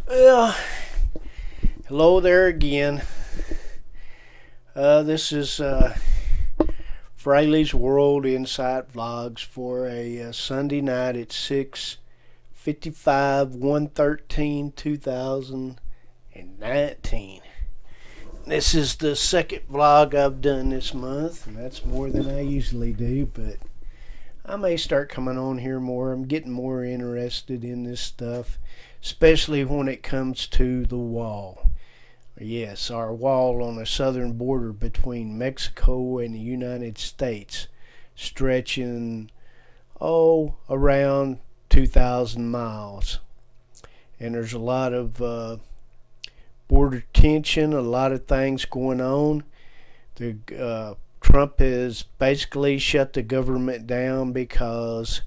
Well, hello there again. This is Fraley's World Insight Vlogs for a Sunday night at 6:55, 2019. This is the second vlog I've done this month, and that's more than I usually do, but I may start coming on here more. I'm getting more interested in this stuff, especially when it comes to the wall. Yes, our wall on the southern border between Mexico and the United States, stretching, around 2,000 miles. And there's a lot of border tension, a lot of things going on. Trump has basically shut the government down because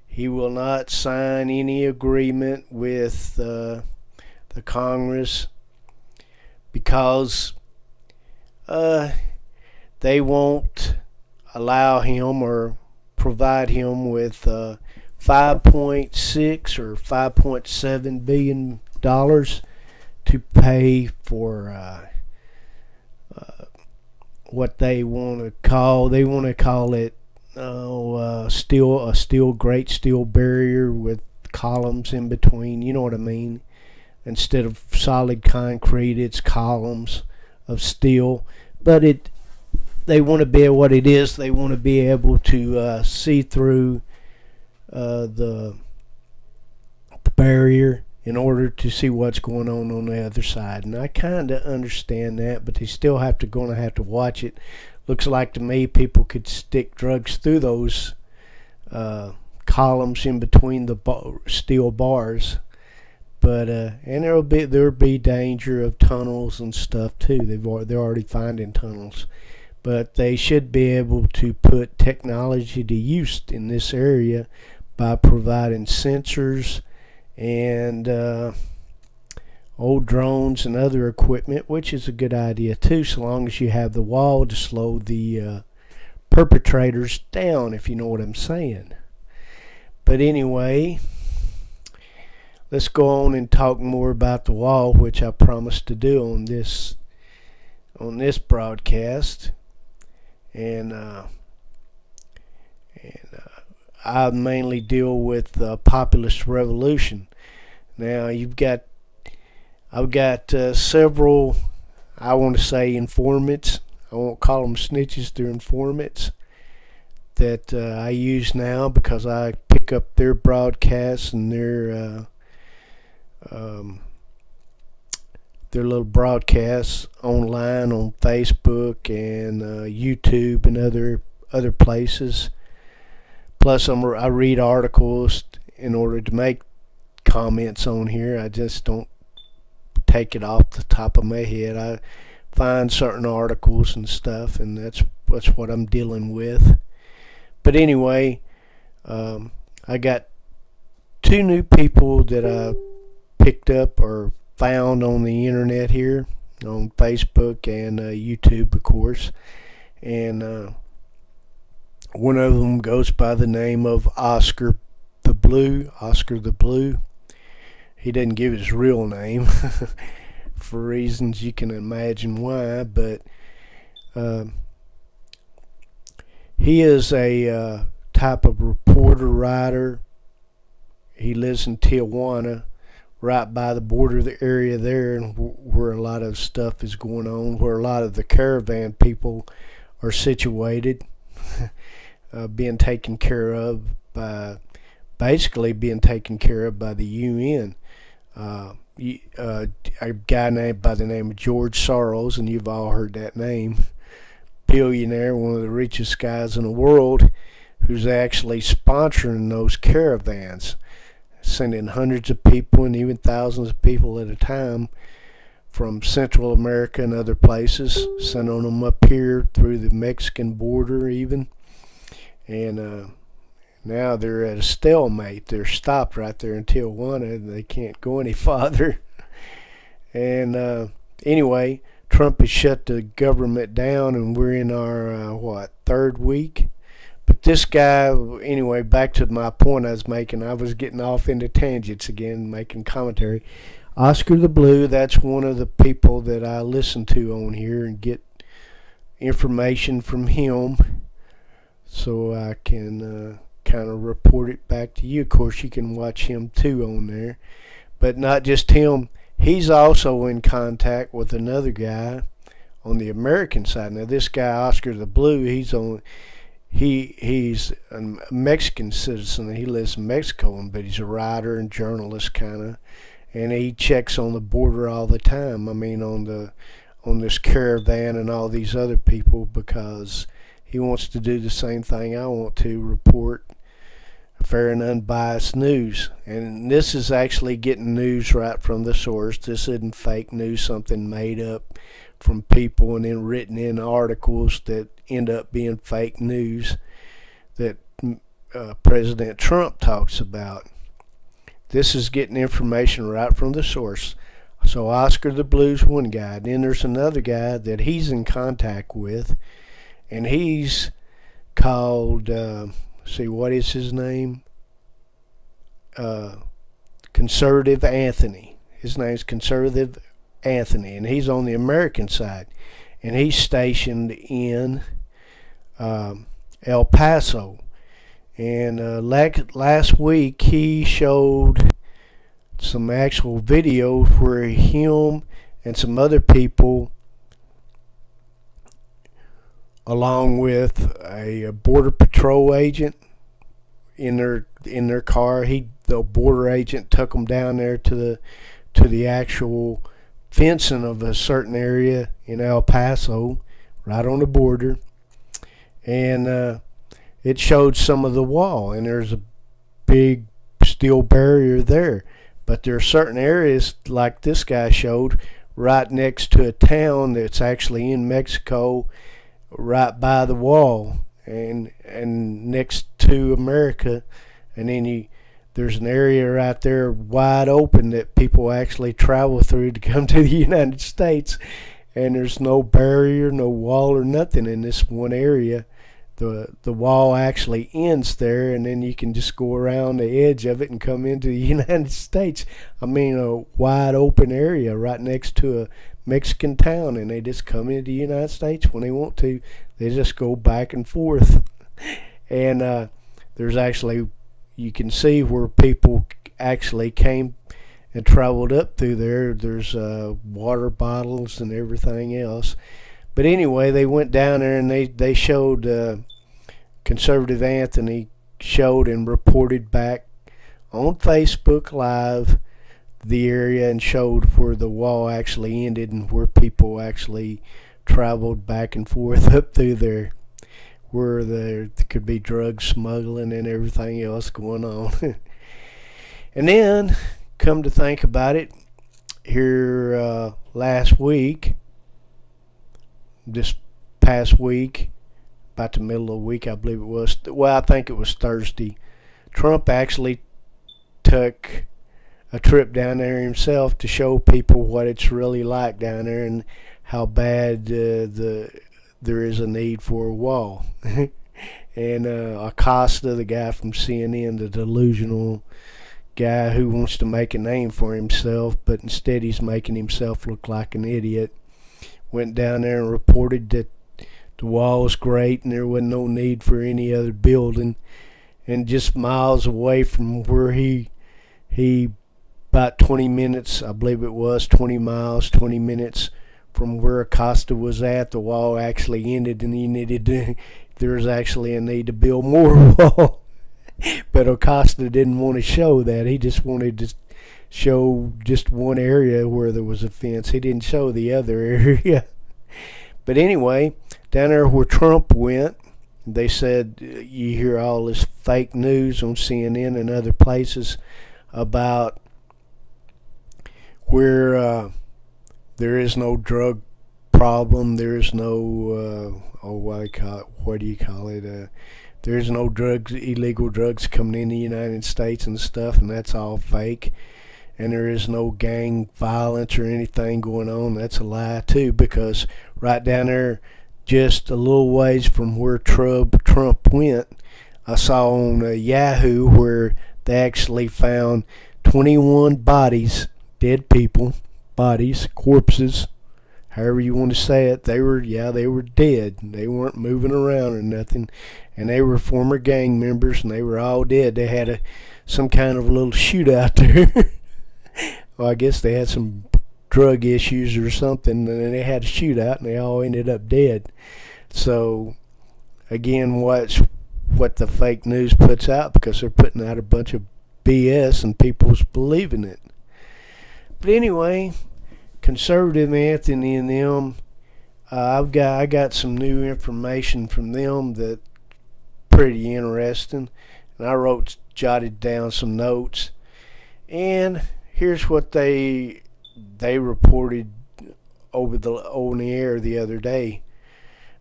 he will not sign any agreement with the Congress because they won't allow him or provide him with 5.6 or 5.7 billion dollars to pay for what they want to call it great steel barrier with columns in between. You know what I mean? Instead of solid concrete, it's columns of steel. But they want to be what it is. They want to be able to see through the barrier in order to see what's going on the other side. And I kind of understand that, but they still going to have to watch it. Looks like to me people could stick drugs through those columns in between the steel bars. But and there'll be danger of tunnels and stuff too. They're already finding tunnels, but they should be able to put technology to use in this area by providing sensors and old drones and other equipment, which is a good idea too, so long as you have the wall to slow the perpetrators down, if you know what I'm saying. But anyway, let's go on and talk more about the wall, which I promised to do on this broadcast. And I mainly deal with the populist revolution. Now I've got several, I want to say, informants. I won't call them snitches, they're informants that I use now because I pick up their broadcasts and their little broadcasts online on Facebook and YouTube and other places. Plus, I read articles in order to make comments on here. I just don't take it off the top of my head. I find certain articles and stuff, and that's what I'm dealing with. But anyway, I got two new people that I picked up or found on the internet here, on Facebook and YouTube, of course. And one of them goes by the name of Oscar the Blue. He didn't give his real name for reasons you can imagine why, but he is a type of reporter writer. He lives in Tijuana, right by the border of the area there, and where a lot of stuff is going on, where a lot of the caravan people are situated, being taken care of by the UN. A guy named by the name of George Soros, and you've all heard that name, billionaire, one of the richest guys in the world, who's actually sponsoring those caravans, sending hundreds of people and even thousands of people at a time from Central America and other places, sending them up here through the Mexican border even. And now they're at a stalemate. They're stopped right there in Tijuana. They can't go any farther. And anyway, Trump has shut the government down, and we're in our third week. But this guy, anyway, back to my point I was making. I was getting off into tangents again, making commentary. Oscar the Blue, that's one of the people that I listen to on here and get information from him, so I can kind of report it back to you. Of course, you can watch him too on there, but not just him. He's also in contact with another guy on the American side. Now, this guy Oscar the Blue, he's a Mexican citizen. He lives in Mexico, but he's a writer and journalist kind of, and he checks on the border all the time. I mean, on this caravan and all these other people, because he wants to do the same thing I want to, report fair and unbiased news. And this is actually getting news right from the source. This isn't fake news, something made up from people and then written in articles that end up being fake news that President Trump talks about. This is getting information right from the source. So Oscar the Blue's one guy. Then there's another guy that he's in contact with, and he's called, see, what is his name? Conservative Anthony. His name's Conservative Anthony, and he's on the American side, and he's stationed in El Paso. And last week he showed some actual videos where him and some other people, along with a border patrol agent in their car, the border agent took them down there to the actual fencing of a certain area in El Paso, right on the border, and it showed some of the wall, and there's a big steel barrier there. But there are certain areas, like this guy showed, right next to a town that's actually in Mexico, right by the wall, and next to America. And then there's an area right there wide open that people actually travel through to come to the United States. And there's no barrier, no wall or nothing in this one area. The wall actually ends there, and then you can just go around the edge of it and come into the United States. I mean, a wide open area right next to a Mexican town, and they just come into the United States when they want to. They just go back and forth. And there's actually, you can see where people actually came and traveled up through there. There's water bottles and everything else. But anyway, they went down there and they showed, Conservative Anthony showed and reported back on Facebook Live the area and showed where the wall actually ended and where people actually traveled back and forth up through there, where there could be drug smuggling and everything else going on. And then, come to think about it, here last week, this past week, about the middle of the week, I believe it was. Well, I think it was Thursday. Trump actually took a trip down there himself to show people what it's really like down there and how bad there is a need for a wall. And Acosta, the guy from CNN, the delusional guy who wants to make a name for himself, but instead he's making himself look like an idiot, went down there and reported that the wall was great and there wasn't no need for any other building. And just miles away from where he about 20 minutes, I believe it was 20 miles, 20 minutes from where Acosta was at, the wall actually ended, and there was actually a need to build more wall. But Acosta didn't want to show that. He just wanted to show just one area where there was a fence. He didn't show the other area. But anyway, down there where Trump went, they said, you hear all this fake news on CNN and other places about where there is no drug problem, there is no what do you call it, there's no drugs, illegal drugs coming in the United States and stuff, and that's all fake. And there is no gang violence or anything going on. That's a lie too, because right down there, just a little ways from where Trump went, I saw on Yahoo where they actually found 21 bodies dead people, bodies, corpses, however you want to say it. They were dead. They weren't moving around or nothing, and they were former gang members, and they were all dead. They had some kind of little shootout there. Well, I guess they had some drug issues or something, and then they had a shootout, and they all ended up dead. So, again, what the fake news puts out, because they're putting out a bunch of BS and people's believing it. But anyway, Conservative Anthony and them, I got some new information from them that pretty interesting, and I jotted down some notes, and here's what they reported on the air the other day.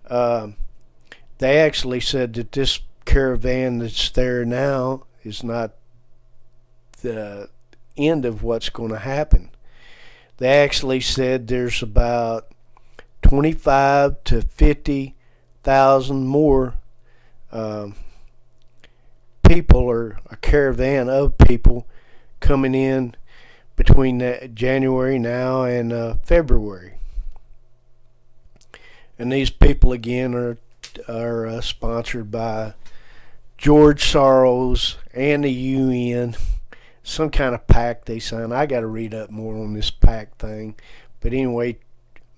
They actually said that this caravan that's there now is not the end of what's going to happen. They actually said there's about 25 to 50,000 more people, or a caravan of people, coming in between January now and February. And these people again are sponsored by George Soros and the UN. Some kind of pact they signed. I got to read up more on this pact thing. But anyway,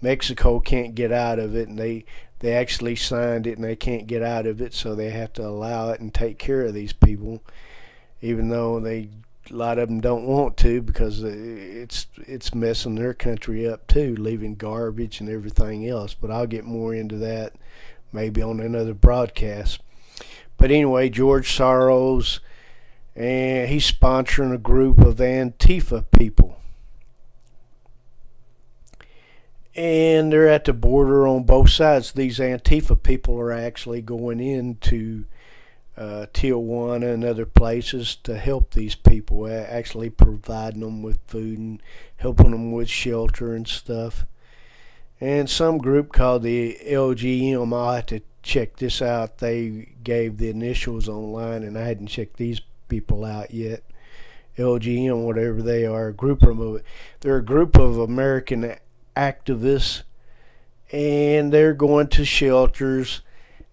Mexico can't get out of it, and they actually signed it, and they can't get out of it, so they have to allow it and take care of these people, even though a lot of them don't want to, because it's messing their country up too, leaving garbage and everything else. But I'll get more into that maybe on another broadcast. But anyway, George Soros, and he's sponsoring a group of Antifa people. And they're at the border on both sides. These Antifa people are actually going into Tijuana and other places to help these people, actually providing them with food and helping them with shelter and stuff. And some group called the LGM, I'll have to check this out. They gave the initials online, and I hadn't checked these people out yet. LGM, whatever they are, they're a group of American activists, and they're going to shelters,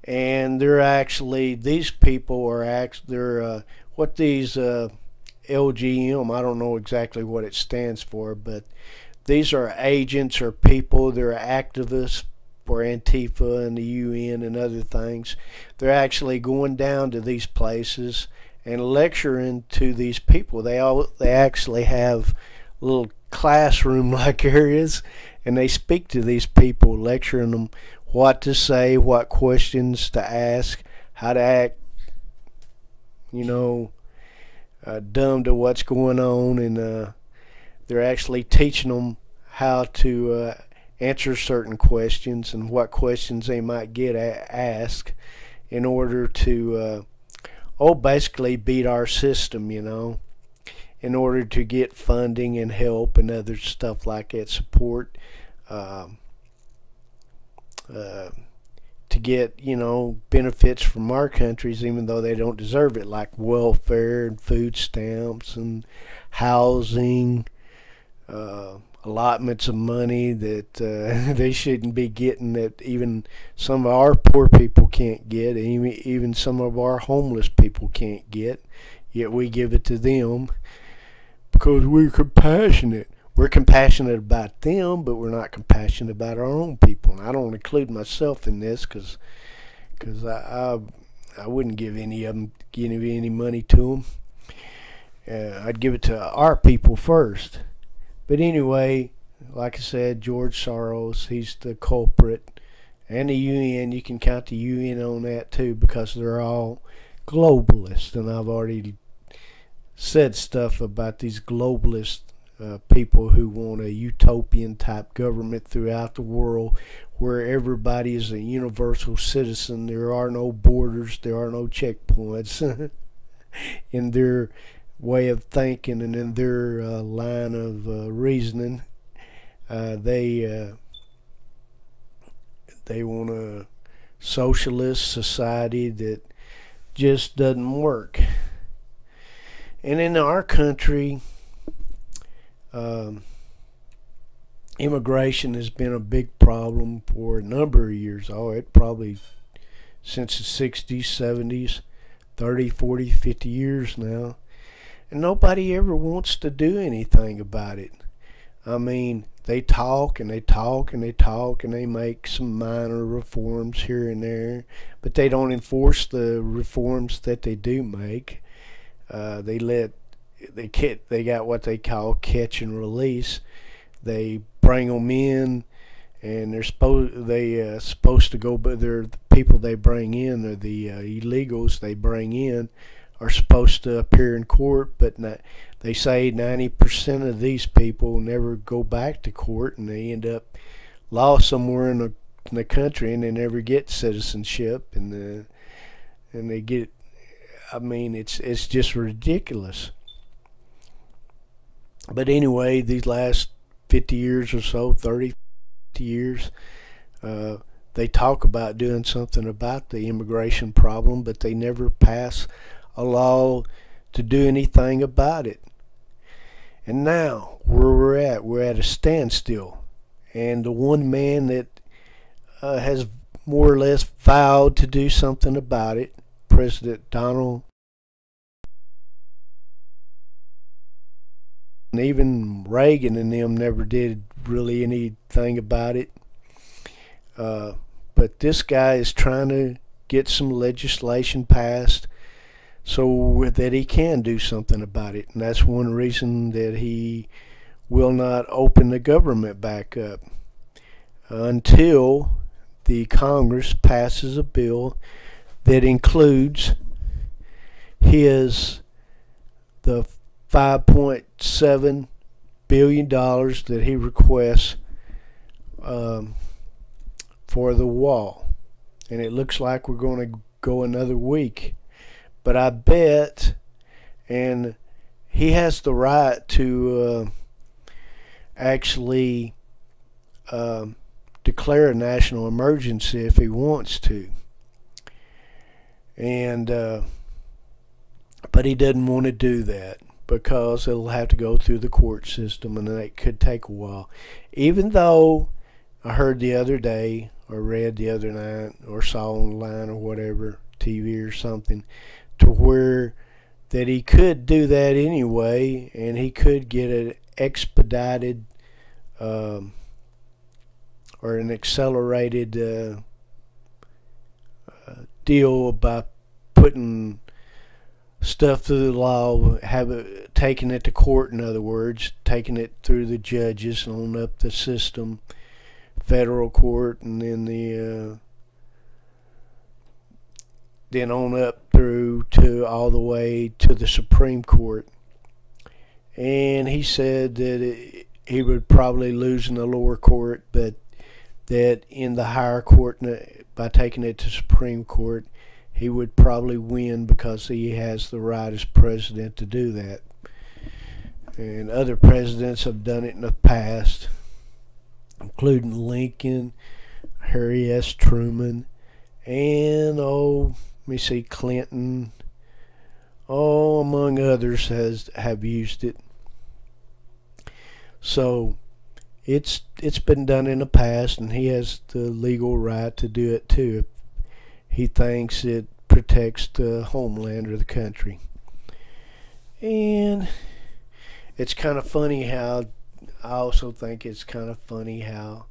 and these people are what these LGM, I don't know exactly what it stands for, but these are agents or people. They're activists for Antifa and the UN and other things. They're actually going down to these places and lecturing to these people. They actually have little classroom-like areas, and they speak to these people, lecturing them what to say, what questions to ask, how to act, dumb to what's going on, and they're actually teaching them how to answer certain questions and what questions they might get asked in order to basically beat our system, in order to get funding and help and other stuff like that, support, to get, benefits from our countries, even though they don't deserve it, like welfare and food stamps and housing, allotments of money that they shouldn't be getting, that even some of our poor people can't get, even some of our homeless people can't get, yet we give it to them because we're compassionate. We're compassionate about them, but we're not compassionate about our own people. And I don't include myself in this because I wouldn't give any money to them. I'd give it to our people first. But anyway, like I said, George Soros, he's the culprit. And the UN, you can count the UN on that too, because they're all globalists. And I've already said stuff about these globalist people who want a utopian type government throughout the world where everybody is a universal citizen. There are no borders, there are no checkpoints in their way of thinking and in their line of reasoning. They want a socialist society that just doesn't work. And in our country, Um, Immigration has been a big problem for a number of years. Oh, it probably since the 60s, 70s, 30, 40, 50 years now. And nobody ever wants to do anything about it. I mean, they talk and they talk and they talk and they make some minor reforms here and there, but they don't enforce the reforms that they do make. They let they got what they call catch and release. They bring them in, and supposed to go, but they're the people they bring in, or the illegals they bring in, are supposed to appear in court, but not, they say 90% of these people never go back to court, and they end up lost somewhere in the country, and they never get citizenship, and they get. I mean, it's just ridiculous. But anyway, these last 50 years or so, 30, 50 years, they talk about doing something about the immigration problem, but they never pass a law to do anything about it. And now, where we're at a standstill. And the one man that has more or less vowed to do something about it, President Donald, and even Reagan and them never did really anything about it. But this guy is trying to get some legislation passed so that he can do something about it. And that's one reason that he will not open the government back up until the Congress passes a bill that includes the $5.7 billion that he requests for the wall. And it looks like we're going to go another week. But I bet, and he has the right to actually declare a national emergency if he wants to. And but he doesn't want to do that because it'll have to go through the court system, and that could take a while. Even though I heard the other day, or read the other night, or saw online or whatever, TV or something, to where that he could do that anyway, and he could get an expedited or an accelerated deal by putting stuff through the law, taking it to court, in other words, taking it through the judges on up the system, federal court, and then on up through to all the way to the Supreme Court. And he said that he would probably lose in the lower court, but that in the higher court, by taking it to Supreme Court, he would probably win because he has the right as president to do that. And other presidents have done it in the past, including Lincoln, Harry S. Truman, and Clinton, among others have used it. So it's been done in the past, and he has the legal right to do it too if he thinks it protects the homeland or the country. And it's kind of funny how I also think it's kind of funny how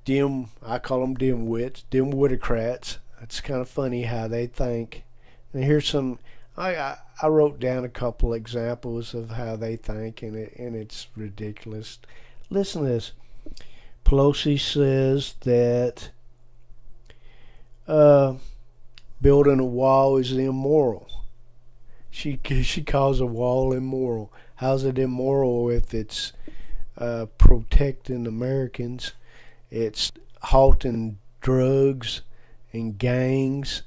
I call them dimwits, dimwitocrats. It's kind of funny how they think. And here's some. I wrote down a couple examples of how they think, and it's ridiculous. Listen to this. Pelosi says that building a wall is immoral. She calls a wall immoral. How's it immoral if it's protecting Americans? It's halting drugs and gangs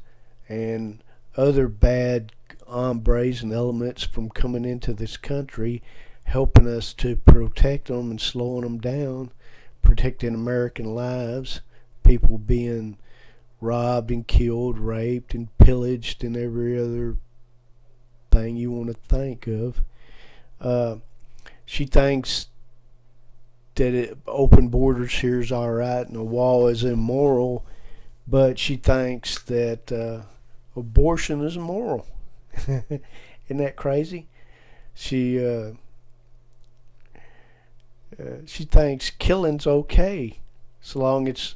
and other bad hombres and elements from coming into this country, helping us to protect them and slowing them down, protecting American lives, people being robbed and killed, raped and pillaged, and every other thing you want to think of. She thinks that open borders here is all right and the wall is immoral, but she thinks that abortion is immoral. Isn't that crazy? She she thinks killing's okay, so long if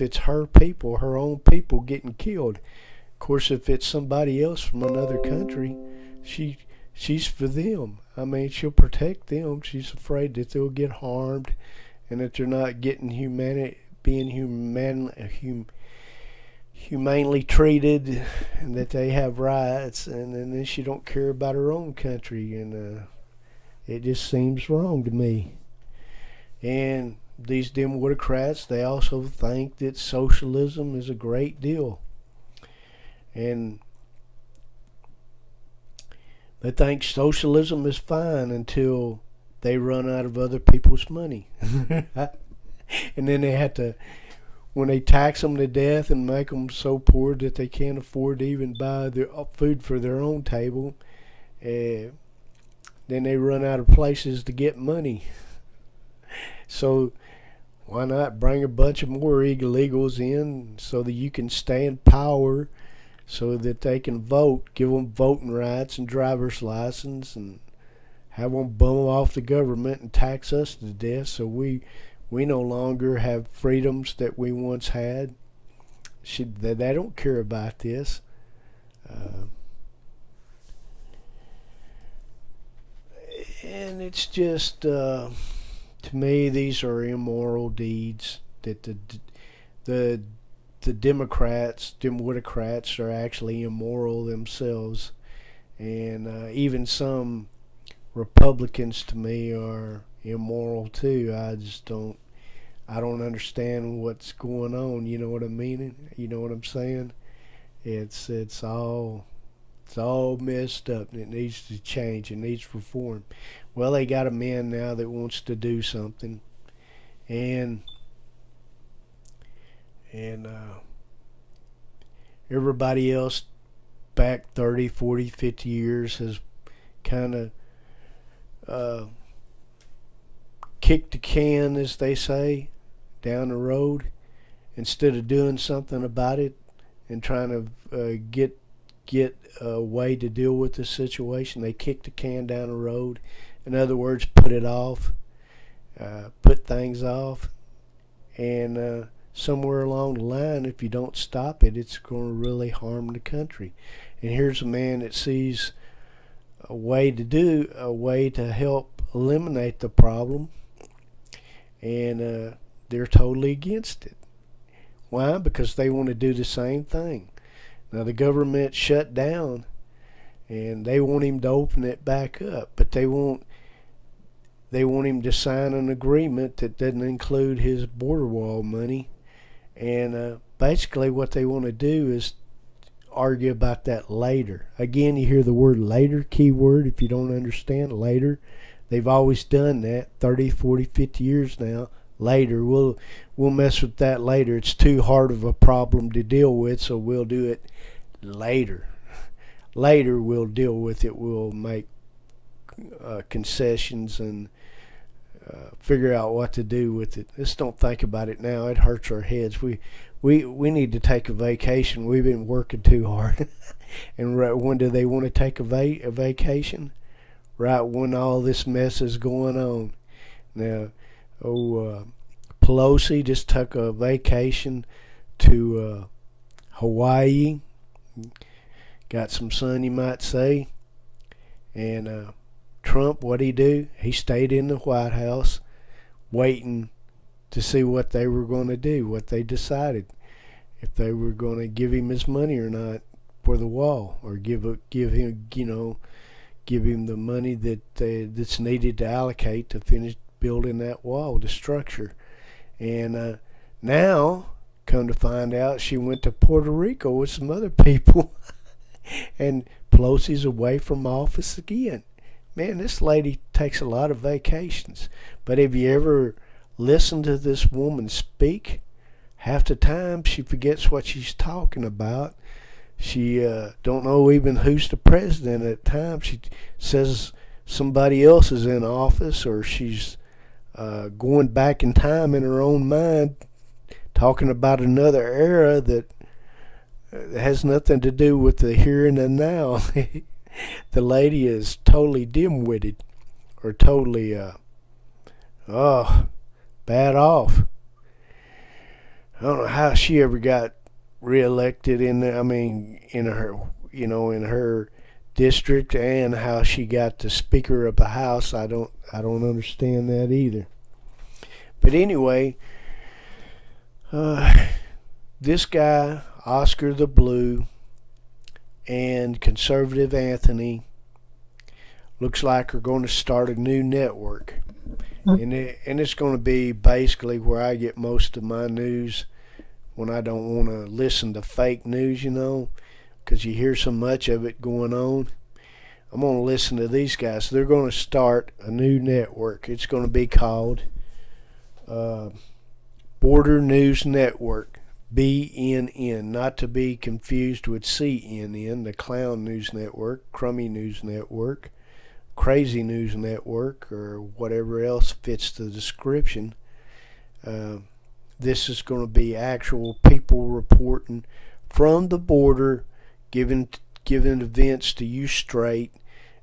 it's her people, her own people getting killed. Of course, if it's somebody else from another country, she's for them. I mean, she'll protect them. She's afraid that they'll get harmed, and that they're not getting humanely treated, and that they have rights. And then she don't care about her own country, and it just seems wrong to me. And these Democrats, they also think that socialism is a great deal. And they think socialism is fine until they run out of other people's money. And then they have to, when they tax them to death and make them so poor that they can't afford to even buy their food for their own table, then they run out of places to get money. So why not bring a bunch of more illegals in so that you can stay in power, so that they can vote, give them voting rights and driver's license, and have them bum off the government and tax us to death, so we no longer have freedoms that we once had. They don't care about this. And it's just, to me, these are immoral deeds that the Democrats are actually immoral themselves, and even some Republicans to me are immoral too. I don't understand what's going on. You know what I mean? You know what I'm saying? It's all messed up, and it needs to change. It needs reform. Well, they got a man now that wants to do something, and everybody else back 30, 40, 50 years has kind of kicked the can, as they say, down the road, instead of doing something about it and trying to get a way to deal with the situation. They kick the can down the road. In other words, put it off, put things off, and somewhere along the line, if you don't stop it, it's going to really harm the country. And here's a man that sees a way to help eliminate the problem, and they're totally against it. Why? Because they want to do the same thing. Now the government shut down, and they want him to open it back up, but they want him to sign an agreement that doesn't include his border wall money. And basically what they want to do is argue about that later. Again, you hear the word later, keyword, if you don't understand, later. They've always done that, 30, 40, 50 years now. Later, we'll mess with that later. It's too hard of a problem to deal with, so we'll do it later. Later we'll deal with it. We'll make concessions and figure out what to do with it. Just don't think about it now. It hurts our heads. We need to take a vacation. We've been working too hard. And when do they want to take a vacation? Right when all this mess is going on. Now, Pelosi just took a vacation to Hawaii. Got some sun, you might say. And Trump, what'd he do? He stayed in the White House waiting to see what they were going to do, what they decided, if they were going to give him his money or not for the wall, or give him the money that's needed to allocate to finish building that wall, the structure. And now, come to find out, she went to Puerto Rico with some other people, and Pelosi's away from office again. Man, this lady takes a lot of vacations. But have you ever listened to this woman speak? Half the time she forgets what she's talking about. She don't know even who's the president at times. She says somebody else is in office, or she's going back in time in her own mind, talking about another era that has nothing to do with the here and the now. The lady is totally dim-witted, or totally, oh, bad off. I don't know how she ever got reelected in there. I mean, in her, in her district, and how she got the Speaker of the House. I don't understand that either. But anyway, this guy, Oscar the Blue, and Conservative Anthony, looks like are going to start a new network. And it's going to be basically where I get most of my news when I don't want to listen to fake news, because you hear so much of it going on. I'm going to listen to these guys. They're going to start a new network. It's going to be called Border News Network, BNN, not to be confused with CNN, the Clown News Network, Crummy News Network, Crazy News Network, or whatever else fits the description. This is going to be actual people reporting from the border, giving events to you straight,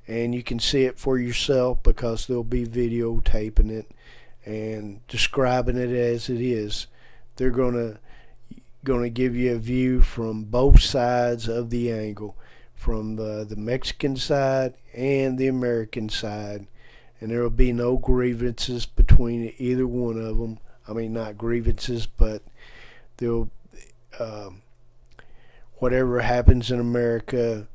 and you can see it for yourself because they'll be videotaping it and describing it as it is. They're going to give you a view from both sides of the angle, from the Mexican side and the American side, and there will be no grievances between either one of them. I mean, not grievances, but they'll whatever happens in America,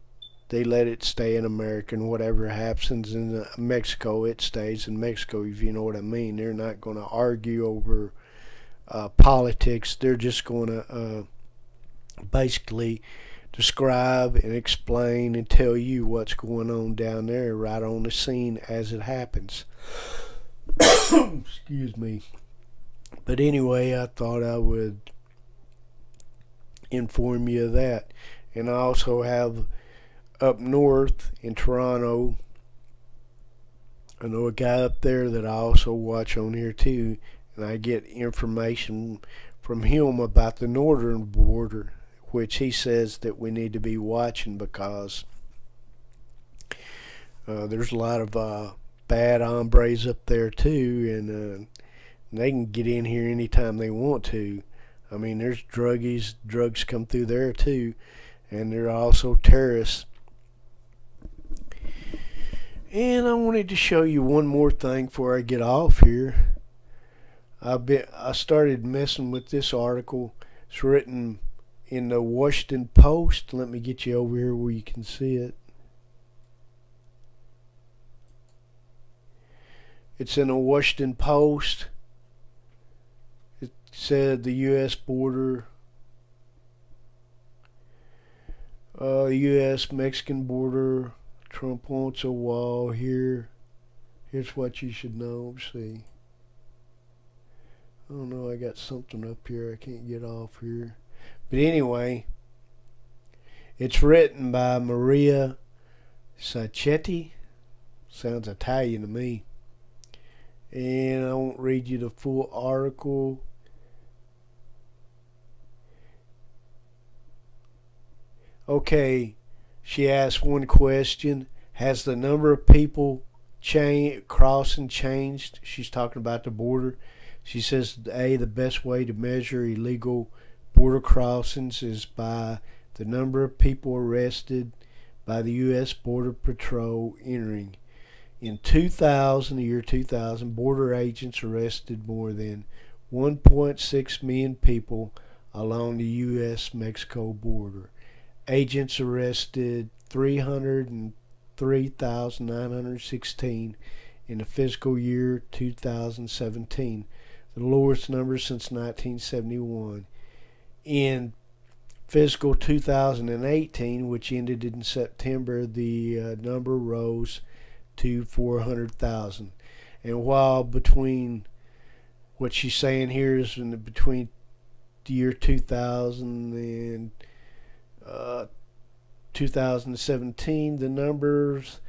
they let it stay in America, and whatever happens in Mexico, it stays in Mexico, if you know what I mean. They're not going to argue over politics. They're just going to basically describe and explain and tell you what's going on down there right on the scene as it happens. Excuse me. But anyway, I thought I would inform you of that. And I also have up north in Toronto, I know a guy up there that I also watch on here too, and I get information from him about the northern border, which he says that we need to be watching because there's a lot of bad hombres up there too, and they can get in here anytime they want to. I mean, there's drugs come through there too, and there are also terrorists. And I wanted to show you one more thing before I get off here. I started messing with this article. It's written in the Washington Post. Let me get you over here where you can see it. It's in the Washington Post. It said the U.S. border, U.S.-Mexican border. Trump wants a wall here. Here's what you should know. See. Oh no, I got something up here. I can't get off here. But anyway, it's written by Maria Sacchetti. Sounds Italian to me. And I won't read you the full article. Okay, she asked one question. Has the number of people crossing changed? She's talking about the border. She says, the best way to measure illegal border crossings is by the number of people arrested by the U.S. Border Patrol entering. In the year 2000, border agents arrested more than 1.6 million people along the U.S.-Mexico border. Agents arrested 303,916 in the fiscal year 2017, the lowest number since 1971. In fiscal 2018, which ended in September, the number rose to 400,000. And while between what she's saying here is between the year 2000 and 2017, the numbers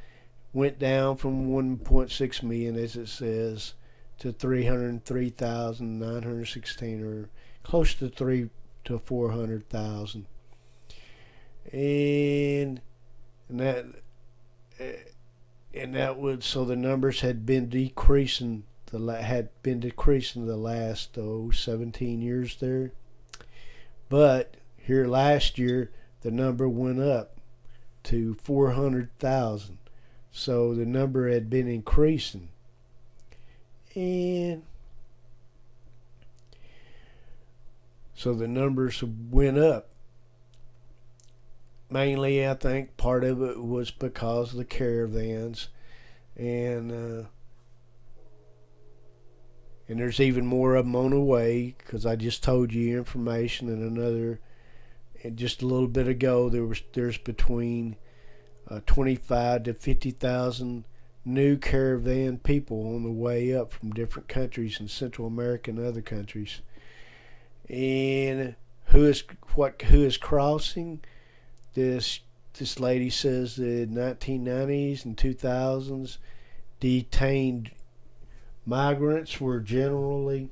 went down from 1.6 million, as it says, to 303,916, or close to 400,000. And that was, so the numbers had been decreasing the last 17 years there. But here last year the number went up to 400,000. So the number had been increasing. And so the numbers went up. Mainly, I think part of it was because of the caravans, and there's even more of them on the way, because I just told you information, and just a little bit ago there's between 25 to 50,000 new caravan people on the way up from different countries in Central America and other countries. And who is crossing? This lady says the 1990s and 2000s detained migrants were generally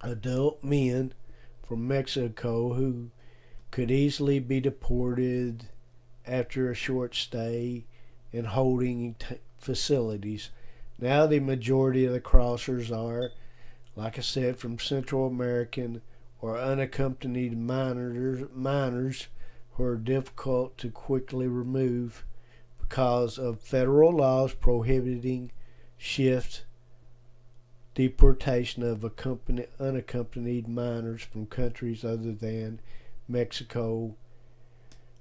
adult men from Mexico who could easily be deported after a short stay in holding facilities. Now the majority of the crossers are, like I said, from Central American or unaccompanied minors who are difficult to quickly remove because of federal laws prohibiting shift deportation of unaccompanied minors from countries other than Mexico,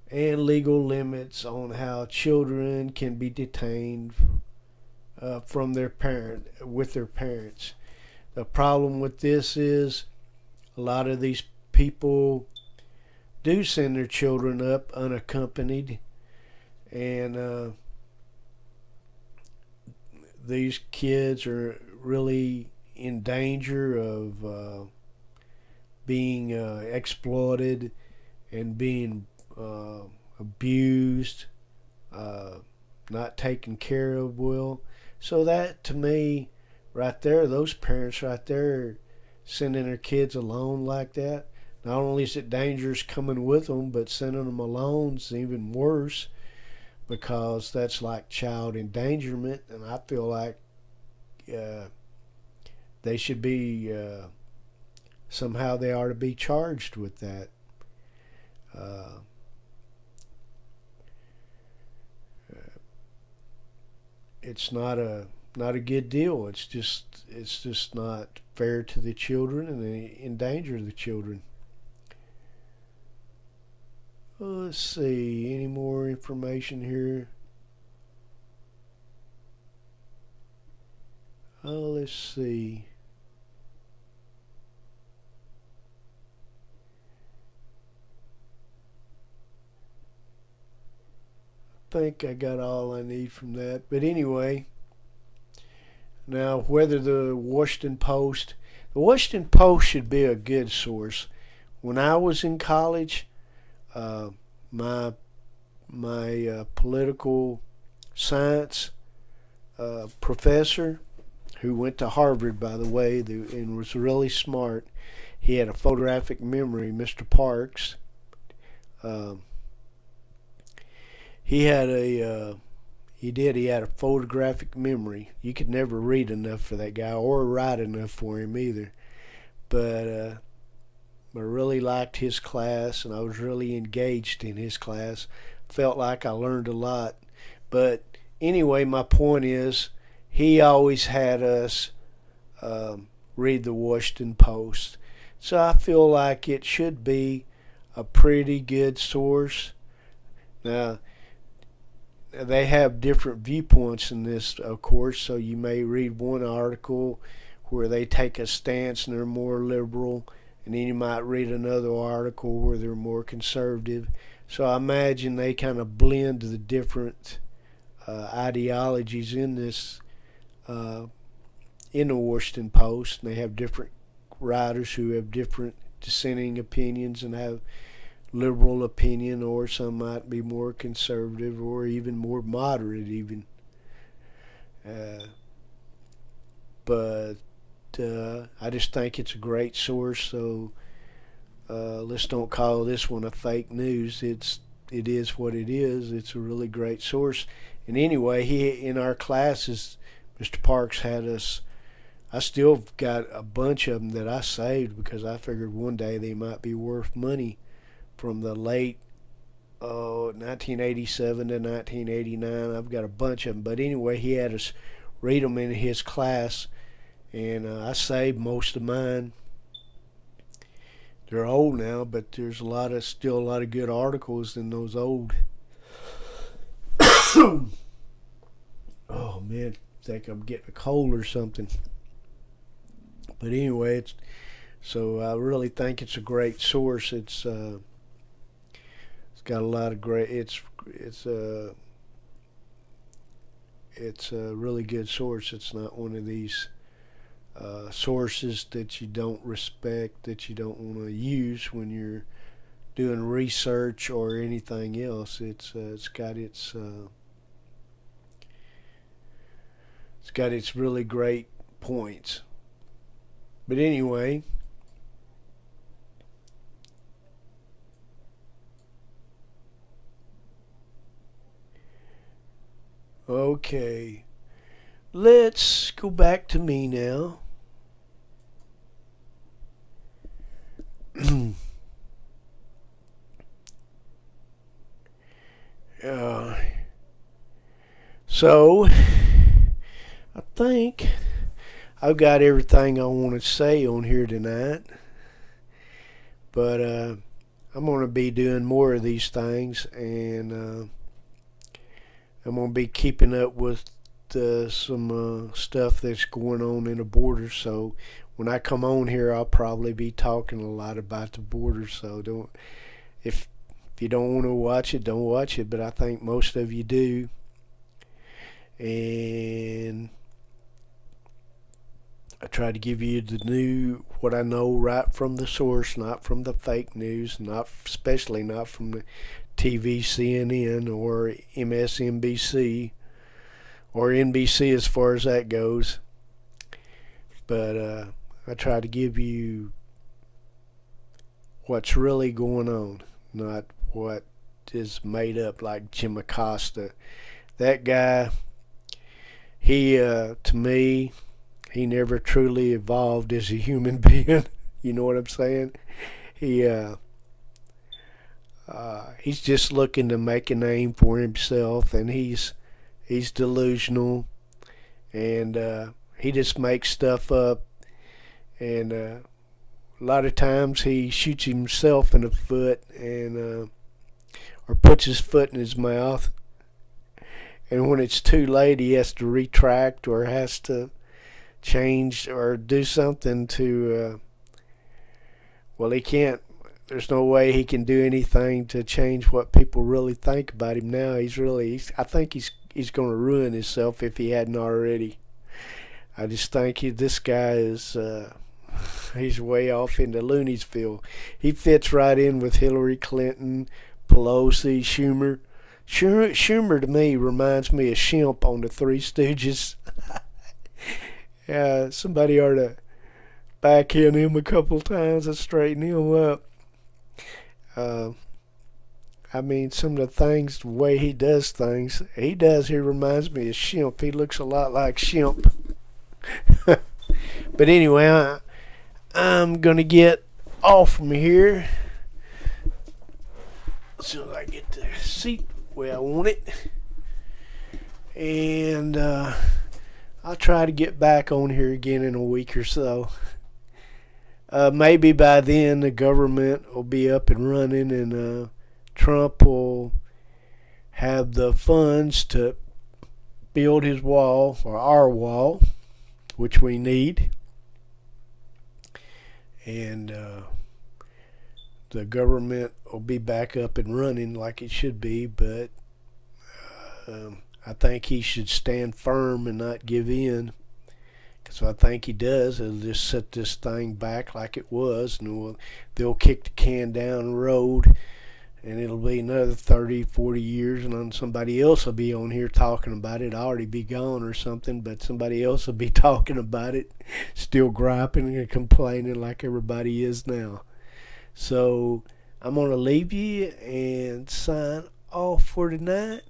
and legal limits on how children can be detained from with their parents. The problem with this is a lot of these people do send their children up unaccompanied, and these kids are really in danger of being exploited and being abused, not taken care of well. So that, to me, right there, those parents right there sending their kids alone like that, not only is it dangerous coming with them, but sending them alone is even worse, because that's like child endangerment, and I feel like they should be somehow they are to be charged with that. It's not a good deal. It's just not fair to the children, and they endanger the children. Let's see, any more information here? Let's see. I think I got all I need from that. But anyway, now whether the Washington Post should be a good source. When I was in college, my political science professor, who went to Harvard, by the way, and was really smart. He had a photographic memory, Mr. Parks. He had a photographic memory. You could never read enough for that guy, or write enough for him either. But I really liked his class, and I was really engaged in his class. Felt like I learned a lot. But anyway, my point is, he always had us read the Washington Post. So I feel like it should be a pretty good source. Now, they have different viewpoints in this, of course, so you may read one article where they take a stance and they're more liberal, and then you might read another article where they're more conservative. So I imagine they kind of blend the different ideologies in this in the Washington Post, and they have different writers who have different dissenting opinions and have liberal opinion, or some might be more conservative or even more moderate even. Uh, but I just think it's a great source. So let's don't call this one a fake news. It is what it is. It's a really great source. And anyway, he in our classes, Mr. Parks had us. I still got a bunch of them that I saved because I figured one day they might be worth money from the late 1987 to 1989. I've got a bunch of them. But anyway, he had us read them in his class, and I saved most of mine. They're old now, but there's still a lot of good articles in those old. Oh man, I think I'm getting a cold or something. But anyway, so I really think it's a great source. It's got a lot of great. It's a really good source. It's not one of these sources that you don't respect, that you don't want to use when you're doing research or anything else. It's got its really great points. But anyway, okay, let's go back to me now. So, I think I've got everything I want to say on here tonight. But I'm going to be doing more of these things, and I'm going to be keeping up with some stuff that's going on in the border. So when I come on here, I'll probably be talking a lot about the border. So if you don't want to watch it, don't watch it. But I think most of you do. And I try to give you what I know right from the source, not from the fake news, especially not from the TV, CNN, or MSNBC, or NBC as far as that goes. But I try to give you what's really going on, not what is made up like Jim Acosta. That guy, to me, he never truly evolved as a human being. You know what I'm saying? He's just looking to make a name for himself, and he's delusional, and he just makes stuff up, and a lot of times he shoots himself in the foot, and or puts his foot in his mouth, and when it's too late, he has to retract or has to change or do something to. Well, he can't. There's no way he can do anything to change what people really think about him now. I think he's going to ruin himself if he hadn't already. I just think this guy is he's way off into Looniesville. He fits right in with Hillary Clinton, Pelosi, Schumer. Schumer to me reminds me of Shemp on the Three Stooges. Yeah, somebody ought to backhand him a couple times and straighten him up. I mean, some of the way he does things, he reminds me of Shemp. He looks a lot like Shemp. But anyway, I'm going to get off from here as soon as I get the seat where I want it. And I'll try to get back on here again in a week or so. Maybe by then the government will be up and running, and Trump will have the funds to build his wall, or our wall, which we need. And the government will be back up and running like it should be, but I think he should stand firm and not give in. Because I think he does. He'll just set this thing back like it was, and they'll kick the can down the road And it'll be another 30, 40 years, and then somebody else will be on here talking about it. I'll already be gone or something, but somebody else will be talking about it, still griping and complaining like everybody is now. So I'm going to leave you and sign off for tonight.